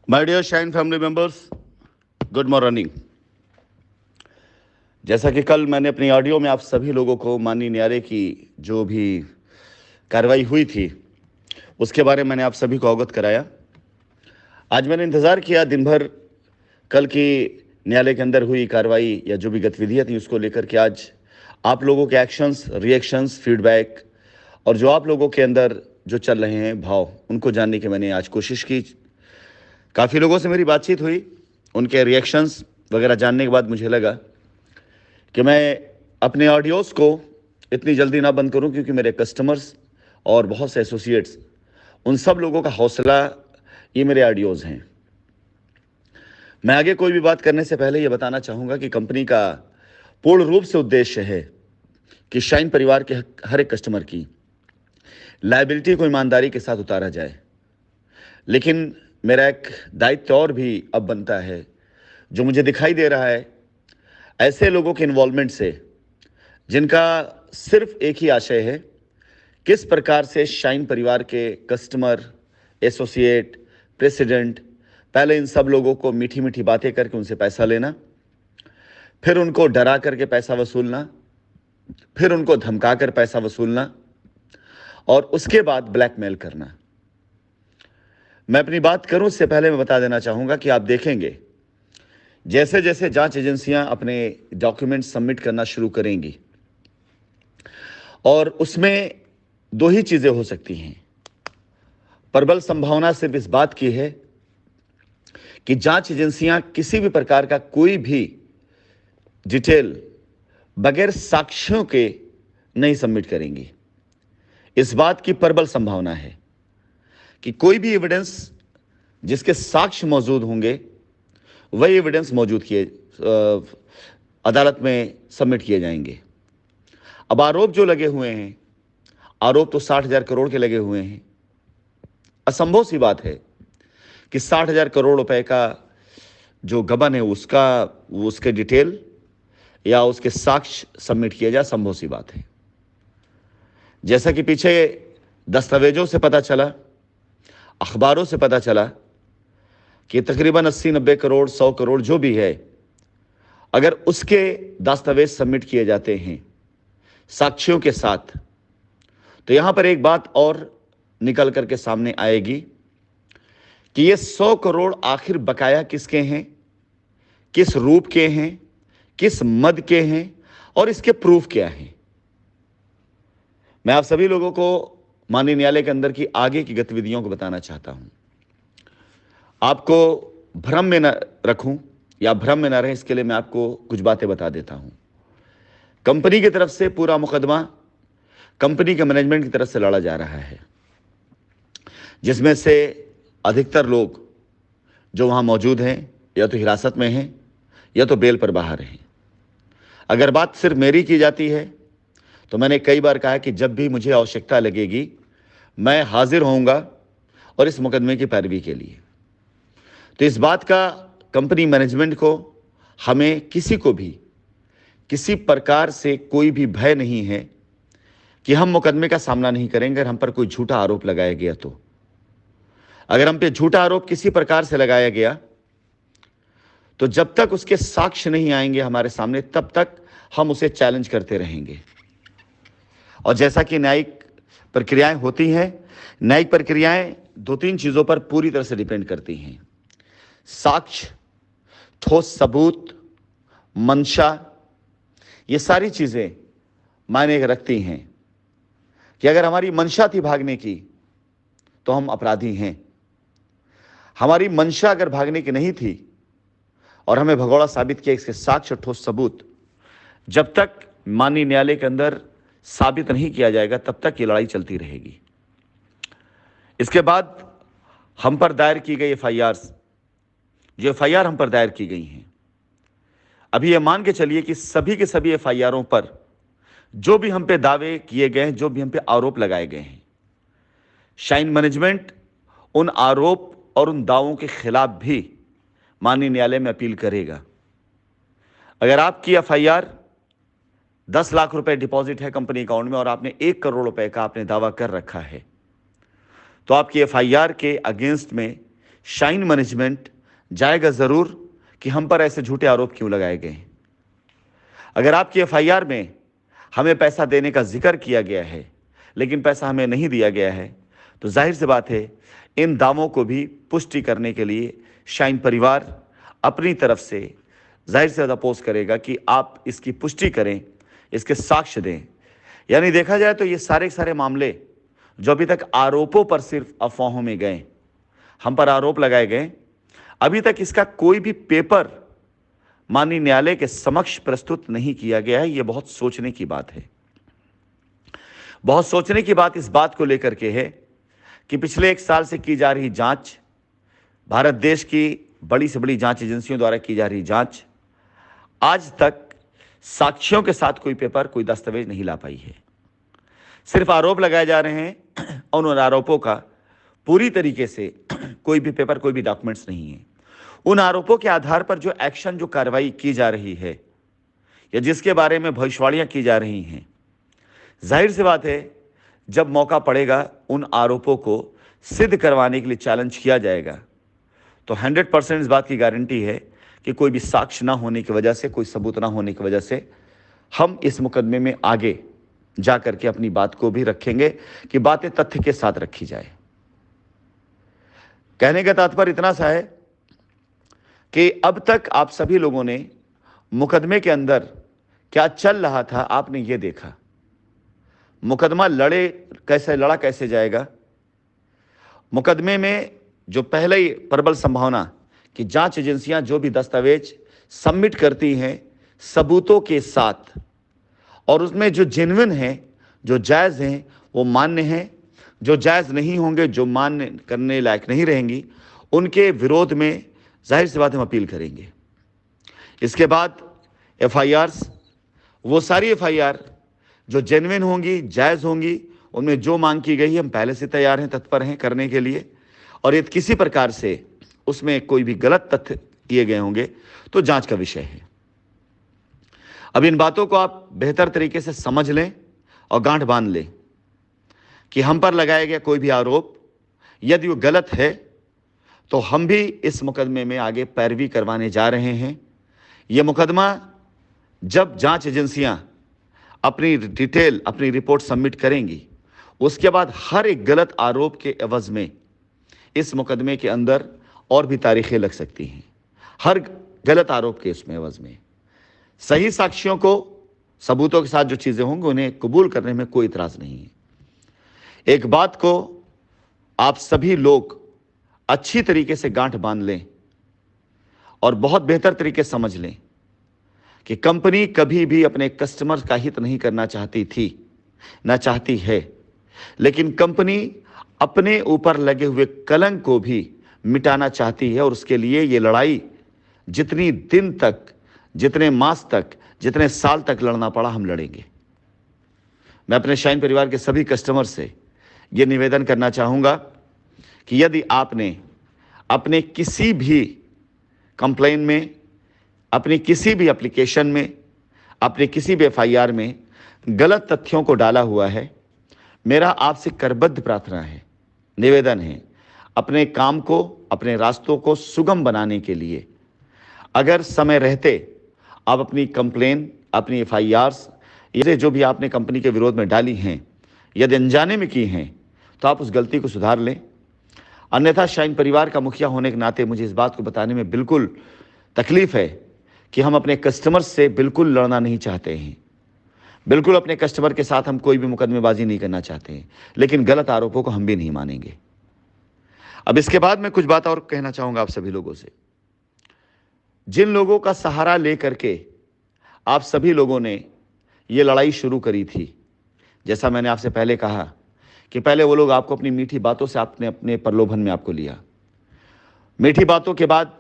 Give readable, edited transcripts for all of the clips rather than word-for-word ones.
My dear shine family members, good morning. जैसा कि कल मैंने अपनी ऑडियो में आप सभी लोगों को माननीय न्यायालय की जो भी कार्रवाई हुई थी उसके बारे में मैंने आप सभी को अवगत कराया। आज मैंने इंतज़ार किया दिन भर कल की न्यायालय के अंदर हुई कार्रवाई या जो भी गतिविधियाँ थी उसको लेकर के आज आप लोगों के एक्शंस, रिएक्शंस, फीडबैक और जो आप लोगों के अंदर जो चल रहे हैं भाव, उनको जानने की मैंने आज कोशिश की। काफ़ी लोगों से मेरी बातचीत हुई, उनके रिएक्शंस वगैरह जानने के बाद मुझे लगा कि मैं अपने ऑडियोज़ को इतनी जल्दी ना बंद करूं, क्योंकि मेरे कस्टमर्स और बहुत से एसोसिएट्स, उन सब लोगों का हौसला ये मेरे ऑडियोज़ हैं। मैं आगे कोई भी बात करने से पहले ये बताना चाहूँगा कि कंपनी का पूर्ण रूप से उद्देश्य है कि शाइन परिवार के हर एक कस्टमर की लायबिलिटी को ईमानदारी के साथ उतारा जाए। लेकिन मेरा एक दायित्व और भी अब बनता है, जो मुझे दिखाई दे रहा है ऐसे लोगों के इन्वॉल्वमेंट से जिनका सिर्फ एक ही आशय है, किस प्रकार से शाइन परिवार के कस्टमर, एसोसिएट, प्रेसिडेंट, पहले इन सब लोगों को मीठी मीठी बातें करके उनसे पैसा लेना, फिर उनको डरा करके पैसा वसूलना, फिर उनको धमका कर पैसा वसूलना और उसके बाद ब्लैकमेल करना। मैं अपनी बात करूं उससे पहले मैं बता देना चाहूंगा कि आप देखेंगे जैसे जैसे जांच एजेंसियां अपने डॉक्यूमेंट सबमिट करना शुरू करेंगी और उसमें दो ही चीजें हो सकती हैं। प्रबल संभावना सिर्फ इस बात की है कि जांच एजेंसियां किसी भी प्रकार का कोई भी डिटेल बगैर साक्ष्यों के नहीं सबमिट करेंगी। इस बात की प्रबल संभावना है कि कोई भी एविडेंस जिसके साक्ष्य मौजूद होंगे वही एविडेंस मौजूद किए अदालत में सबमिट किए जाएंगे। अब आरोप जो लगे हुए हैं, आरोप तो 60,000 करोड़ के लगे हुए हैं। असंभव सी बात है कि 60,000 करोड़ रुपए का जो गबन है उसके डिटेल या उसके साक्ष्य सबमिट किया जाए, संभव सी बात है। जैसा कि पीछे दस्तावेजों से पता चला, अखबारों से पता चला कि तकरीबन 80-90 करोड़, 100 करोड़ जो भी है, अगर उसके दस्तावेज सबमिट किए जाते हैं साक्ष्यों के साथ, तो यहां पर एक बात और निकल करके सामने आएगी कि ये 100 करोड़ आखिर बकाया किसके हैं, किस रूप के हैं, किस मद के हैं और इसके प्रूफ क्या हैं। मैं आप सभी लोगों को माननीय न्यायालय के अंदर की आगे की गतिविधियों को बताना चाहता हूं। आपको भ्रम में न रखूं या भ्रम में न रहे, इसके लिए मैं आपको कुछ बातें बता देता हूं। कंपनी की तरफ से पूरा मुकदमा कंपनी के मैनेजमेंट की तरफ से लड़ा जा रहा है, जिसमें से अधिकतर लोग जो वहां मौजूद हैं या तो हिरासत में हैं या तो बेल पर बाहर हैं। अगर बात सिर्फ मेरी की जाती है तो मैंने कई बार कहा कि जब भी मुझे आवश्यकता लगेगी मैं हाजिर होऊंगा और इस मुकदमे की पैरवी के लिए। तो इस बात का कंपनी मैनेजमेंट को, हमें किसी को भी किसी प्रकार से कोई भी भय नहीं है कि हम मुकदमे का सामना नहीं करेंगे अगर हम पर कोई झूठा आरोप लगाया गया। तो अगर हम पे झूठा आरोप किसी प्रकार से लगाया गया तो जब तक उसके साक्ष्य नहीं आएंगे हमारे सामने, तब तक हम उसे चैलेंज करते रहेंगे। और जैसा कि न्यायिक प्रक्रियाएं होती हैं, न्यायिक प्रक्रियाएं 2-3 चीजों पर पूरी तरह से डिपेंड करती हैं: साक्ष्य, ठोस सबूत, मंशा। ये सारी चीजें मायने रखती हैं कि अगर हमारी मंशा थी भागने की तो हम अपराधी हैं। हमारी मंशा अगर भागने की नहीं थी और हमें भगोड़ा साबित किया इसके साक्ष्य, ठोस सबूत, जब तक माननीय न्यायालय के अंदर साबित नहीं किया जाएगा तब तक ये लड़ाई चलती रहेगी। इसके बाद हम पर दायर की गई एफआईआर, जो एफआईआर हम पर दायर की गई हैं, अभी ये मान के चलिए कि सभी के सभी एफआईआरों पर जो भी हम पे दावे किए गए हैं, जो भी हम पे आरोप लगाए गए हैं, शाइन मैनेजमेंट उन आरोप और उन दावों के खिलाफ भी माननीय न्यायालय में अपील करेगा। अगर आपकी एफआईआर 10 लाख रुपए डिपॉजिट है कंपनी अकाउंट में और आपने 1 करोड़ रुपए का आपने दावा कर रखा है, तो आपकी एफआईआर के अगेंस्ट में शाइन मैनेजमेंट जाएगा जरूर कि हम पर ऐसे झूठे आरोप क्यों लगाए गए। अगर आपकी एफआईआर में हमें पैसा देने का जिक्र किया गया है लेकिन पैसा हमें नहीं दिया गया है, तो जाहिर सी बात है इन दावों को भी पुष्टि करने के लिए शाइन परिवार अपनी तरफ से जाहिर से ज़्यादा अपोज करेगा कि आप इसकी पुष्टि करें, इसके साक्ष्य दें। यानी देखा जाए तो ये सारे मामले जो अभी तक आरोपों पर सिर्फ अफवाहों में गए, हम पर आरोप लगाए गए, अभी तक इसका कोई भी पेपर माननीय न्यायालय के समक्ष प्रस्तुत नहीं किया गया है। यह बहुत सोचने की बात है। बहुत सोचने की बात इस बात को लेकर के है कि पिछले 1 साल से की जा रही जांच, भारत देश की बड़ी से बड़ी जांच एजेंसियों द्वारा की जा रही जांच, आज तक साक्ष्यों के साथ कोई पेपर, कोई दस्तावेज नहीं ला पाई है। सिर्फ आरोप लगाए जा रहे हैं और उन आरोपों का पूरी तरीके से कोई भी पेपर, कोई भी डॉक्यूमेंट्स नहीं है। उन आरोपों के आधार पर जो एक्शन, जो कार्रवाई की जा रही है या जिसके बारे में भविष्यवाणियां की जा रही हैं, जाहिर सी बात है जब मौका पड़ेगा उन आरोपों को सिद्ध करवाने के लिए चैलेंज किया जाएगा, तो 100% इस बात की गारंटी है कि कोई भी साक्ष्य ना होने की वजह से, कोई सबूत ना होने की वजह से हम इस मुकदमे में आगे जा करके अपनी बात को भी रखेंगे कि बातें तथ्य के साथ रखी जाए। कहने का तात्पर्य इतना सा है कि अब तक आप सभी लोगों ने मुकदमे के अंदर क्या चल रहा था आपने ये देखा। मुकदमा लड़ा कैसे जाएगा। मुकदमे में जो पहले ही प्रबल संभावना कि जांच एजेंसियां जो भी दस्तावेज सबमिट करती हैं सबूतों के साथ, और उसमें जो जेन्युइन हैं, जो जायज़ हैं, वो मान्य हैं, जो जायज़ नहीं होंगे, जो मान्य करने लायक नहीं रहेंगी, उनके विरोध में जाहिर सी बात हम अपील करेंगे। इसके बाद एफआईआर्स, वो सारी एफआईआर जो जेन्युइन होंगी, जायज़ होंगी, उनमें जो मांग की गई है हम पहले से तैयार हैं, तत्पर हैं करने के लिए। और यदि किसी प्रकार से उसमें कोई भी गलत तथ्य किए गए होंगे तो जांच का विषय है। अब इन बातों को आप बेहतर तरीके से समझ लें और गांठ बांध लें कि हम पर लगाया गया कोई भी आरोप यदि वो गलत है तो हम भी इस मुकदमे में आगे पैरवी करवाने जा रहे हैं। ये मुकदमा जब जांच एजेंसियां अपनी डिटेल, अपनी रिपोर्ट सबमिट करेंगी, उसके बाद हर एक गलत आरोप के एवज में इस मुकदमे के अंदर और भी तारीखें लग सकती हैं। हर गलत आरोप के इसमें एवज में सही साक्ष्यों को, सबूतों के साथ जो चीज़ें होंगी उन्हें कबूल करने में कोई इतराज़ नहीं है। एक बात को आप सभी लोग अच्छी तरीके से गांठ बांध लें और बहुत बेहतर तरीके से समझ लें कि कंपनी कभी भी अपने कस्टमर का हित नहीं करना चाहती थी, ना चाहती है, लेकिन कंपनी अपने ऊपर लगे हुए कलंक को भी मिटाना चाहती है। और उसके लिए ये लड़ाई जितनी दिन तक, जितने मास तक, जितने साल तक लड़ना पड़ा, हम लड़ेंगे। मैं अपने शाइन परिवार के सभी कस्टमर से ये निवेदन करना चाहूँगा कि यदि आपने अपने किसी भी कंप्लेन में, अपनी किसी भी एप्लीकेशन में, अपने किसी भी एफआईआर में गलत तथ्यों को डाला हुआ है, मेरा आपसे करबद्ध प्रार्थना है, निवेदन है, अपने काम को, अपने रास्तों को सुगम बनाने के लिए अगर समय रहते आप अपनी कंप्लेन, अपनी एफआईआर्स, ये जो भी आपने कंपनी के विरोध में डाली हैं, यदि अनजाने में की हैं तो आप उस गलती को सुधार लें। अन्यथा शाइन परिवार का मुखिया होने के नाते मुझे इस बात को बताने में बिल्कुल तकलीफ है कि हम अपने कस्टमर से बिल्कुल लड़ना नहीं चाहते हैं। बिल्कुल अपने कस्टमर के साथ हम कोई भी मुकदमेबाजी नहीं करना चाहते हैं, लेकिन गलत आरोपों को हम भी नहीं मानेंगे। अब इसके बाद मैं कुछ बात और कहना चाहूँगा आप सभी लोगों से। जिन लोगों का सहारा लेकर के आप सभी लोगों ने ये लड़ाई शुरू करी थी, जैसा मैंने आपसे पहले कहा कि पहले वो लोग आपको अपनी मीठी बातों से आपने अपने प्रलोभन में आपको लिया। मीठी बातों के बाद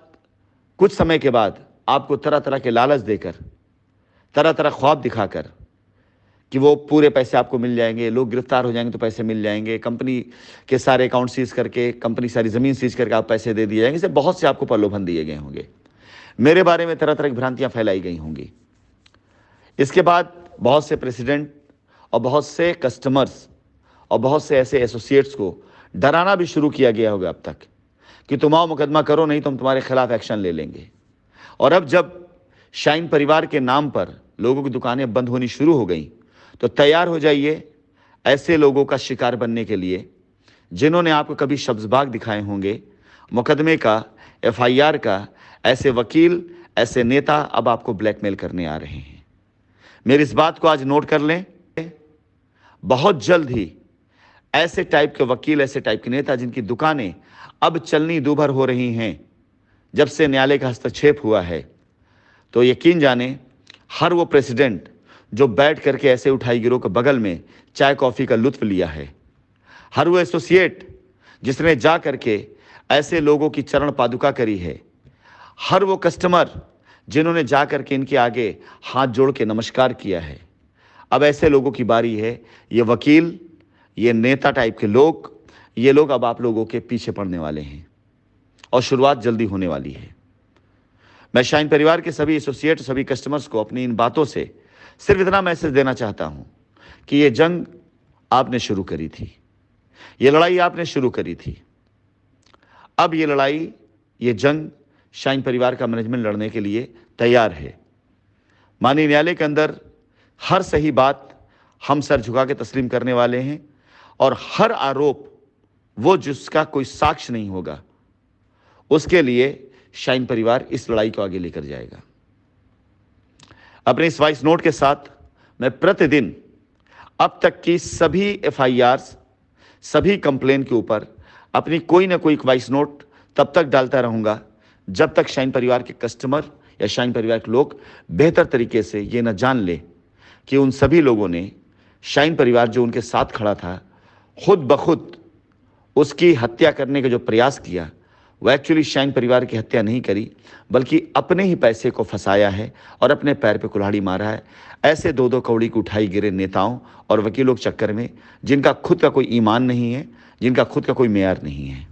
कुछ समय के बाद आपको तरह तरह के लालच देकर, तरह तरह ख्वाब दिखाकर कि वो पूरे पैसे आपको मिल जाएंगे, लोग गिरफ्तार हो जाएंगे तो पैसे मिल जाएंगे, कंपनी के सारे अकाउंट सीज करके, कंपनी सारी ज़मीन सीज करके आप पैसे दे दिए जाएंगे, इसे बहुत से आपको प्रलोभन दिए गए होंगे। मेरे बारे में तरह तरह की भ्रांतियाँ फैलाई गई होंगी। इसके बाद बहुत से प्रेसिडेंट और बहुत से कस्टमर्स और बहुत से ऐसे एसोसिएट्स को डराना भी शुरू किया गया होगा अब तक कि तुम आओ मुकदमा करो, नहीं तो हम तुम्हारे खिलाफ एक्शन ले लेंगे। और अब जब शाइन परिवार के नाम पर लोगों की दुकानें बंद होनी शुरू हो गई, तो तैयार हो जाइए ऐसे लोगों का शिकार बनने के लिए जिन्होंने आपको कभी शब्जबाग दिखाए होंगे। मुकदमे का, एफआईआर का, ऐसे वकील, ऐसे नेता अब आपको ब्लैकमेल करने आ रहे हैं। मेरी इस बात को आज नोट कर लें, बहुत जल्द ही ऐसे टाइप के वकील, ऐसे टाइप के नेता जिनकी दुकानें अब चलनी दूभर हो रही हैं जब से न्यायालय का हस्तक्षेप हुआ है, तो यकीन जाने हर वो प्रेसिडेंट जो बैठ करके ऐसे उठाई गिरोह के बगल में चाय कॉफी का लुत्फ लिया है, हर वो एसोसिएट जिसने जा करके ऐसे लोगों की चरण पादुका करी है, हर वो कस्टमर जिन्होंने जा करके इनके आगे हाथ जोड़ के नमस्कार किया है, अब ऐसे लोगों की बारी है। ये वकील, ये नेता टाइप के लोग, ये लोग अब आप लोगों के पीछे पड़ने वाले हैं और शुरुआत जल्दी होने वाली है। मैं शाइन परिवार के सभी एसोसिएट, सभी कस्टमर्स को अपनी इन बातों से सिर्फ इतना मैसेज देना चाहता हूं कि ये जंग आपने शुरू करी थी, ये लड़ाई आपने शुरू करी थी। अब ये लड़ाई, ये जंग शाइन परिवार का मैनेजमेंट लड़ने के लिए तैयार है। माननीय न्यायालय के अंदर हर सही बात हम सर झुका के तस्लीम करने वाले हैं और हर आरोप वो जिसका कोई साक्ष्य नहीं होगा उसके लिए शाइन परिवार इस लड़ाई को आगे लेकर जाएगा। अपने इस वॉइस नोट के साथ मैं प्रतिदिन अब तक की सभी एफआईआर्स, सभी कंप्लेन के ऊपर अपनी कोई ना कोई वॉइस नोट तब तक डालता रहूंगा जब तक शाइन परिवार के कस्टमर या शाइन परिवार के लोग बेहतर तरीके से ये न जान ले कि उन सभी लोगों ने शाइन परिवार जो उनके साथ खड़ा था, खुद ब खुद उसकी हत्या करने का जो प्रयास किया, वो एक्चुअली शाइन परिवार की हत्या नहीं करी, बल्कि अपने ही पैसे को फंसाया है और अपने पैर पे कुल्हाड़ी मारा है। ऐसे दो दो कौड़ी की उठाई गिरे नेताओं और वकीलों के चक्कर में जिनका खुद का कोई ईमान नहीं है, जिनका खुद का कोई मेयार नहीं है।